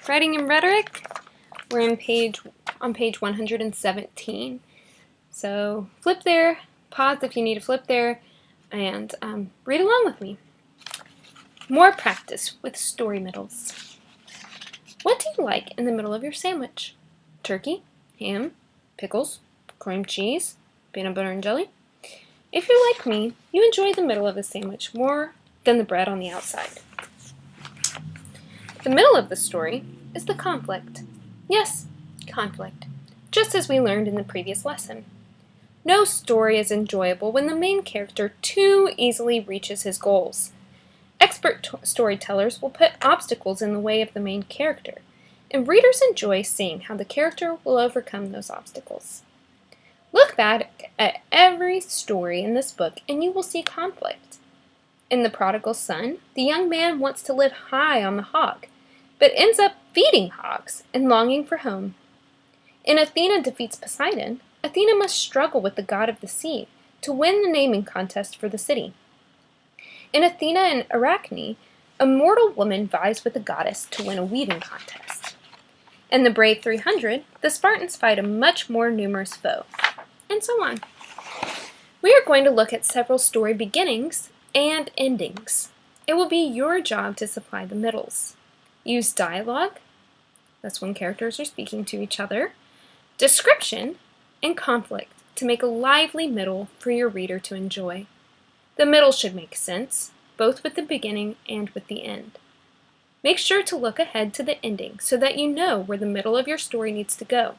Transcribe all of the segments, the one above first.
Writing and Rhetoric. We're on page 117. So flip there, pause if you need to flip there, and read along with me. More practice with story middles. What do you like in the middle of your sandwich? Turkey, ham, pickles, cream cheese, peanut butter and jelly? If you're like me, you enjoy the middle of the sandwich more than the bread on the outside. The middle of the story is the conflict. Yes, conflict, just as we learned in the previous lesson. No story is enjoyable when the main character too easily reaches his goals. Expert storytellers will put obstacles in the way of the main character, and readers enjoy seeing how the character will overcome those obstacles. Look back at every story in this book and you will see conflict. In The Prodigal Son, the young man wants to live high on the hog, but ends up feeding hogs and longing for home. In Athena Defeats Poseidon, Athena must struggle with the god of the sea to win the naming contest for the city. In Athena and Arachne, a mortal woman vies with the goddess to win a weaving contest. In The Brave 300, the Spartans fight a much more numerous foe, and so on. We are going to look at several story beginnings and endings. It will be your job to supply the middles. Use dialogue, that's when characters are speaking to each other, description, and conflict to make a lively middle for your reader to enjoy. The middle should make sense, both with the beginning and with the end. Make sure to look ahead to the ending so that you know where the middle of your story needs to go.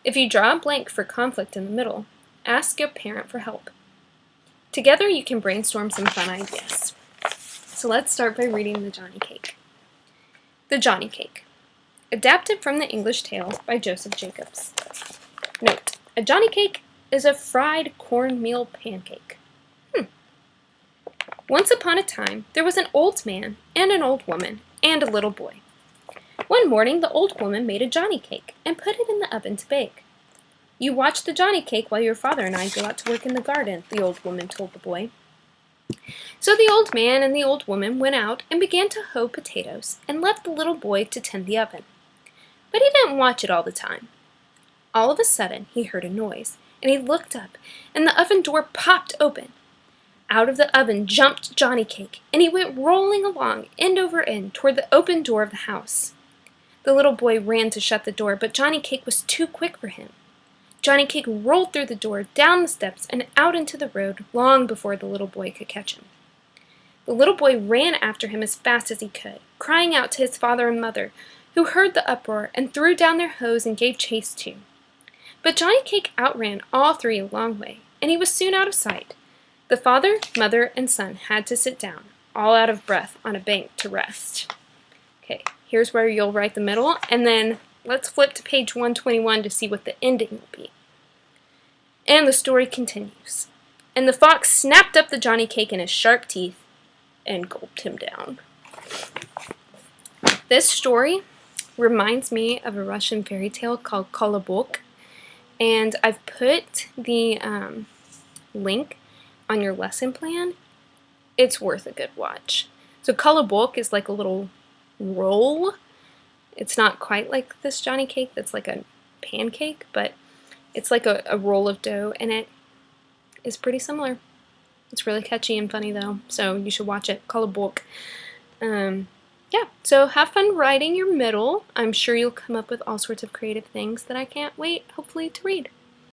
If you draw a blank for conflict in the middle, ask your parent for help. Together you can brainstorm some fun ideas. So let's start by reading the Johnny Cake. The Johnny Cake. Adapted from the English Tale by Joseph Jacobs. Note, a Johnny Cake is a fried cornmeal pancake. Once upon a time, there was an old man and an old woman and a little boy. One morning, the old woman made a Johnny Cake and put it in the oven to bake. You watch the Johnny Cake while your father and I go out to work in the garden, the old woman told the boy. So the old man and the old woman went out and began to hoe potatoes and left the little boy to tend the oven. But he didn't watch it all the time. All of a sudden, he heard a noise, and he looked up, and the oven door popped open. Out of the oven jumped Johnny Cake, and he went rolling along, end over end, toward the open door of the house. The little boy ran to shut the door, but Johnny Cake was too quick for him. Johnny Cake rolled through the door, down the steps, and out into the road long before the little boy could catch him. The little boy ran after him as fast as he could, crying out to his father and mother, who heard the uproar and threw down their hoes and gave chase too. But Johnny Cake outran all three a long way, and he was soon out of sight. The father, mother, and son had to sit down, all out of breath, on a bank to rest. Okay, here's where you'll write the middle, and then let's flip to page 121 to see what the ending will be. And the story continues. And the fox snapped up the Johnny Cake in his sharp teeth and gulped him down. This story reminds me of a Russian fairy tale called Kolobok, and I've put the link on your lesson plan. It's worth a good watch. So Kolobok is like a little roll. It's not quite like this Johnny Cake that's like a pancake, but it's like a roll of dough, and it is pretty similar. It's really catchy and funny though, so you should watch it. Kolobok. Yeah, so have fun writing your middle. I'm sure you'll come up with all sorts of creative things that I can't wait, hopefully, to read.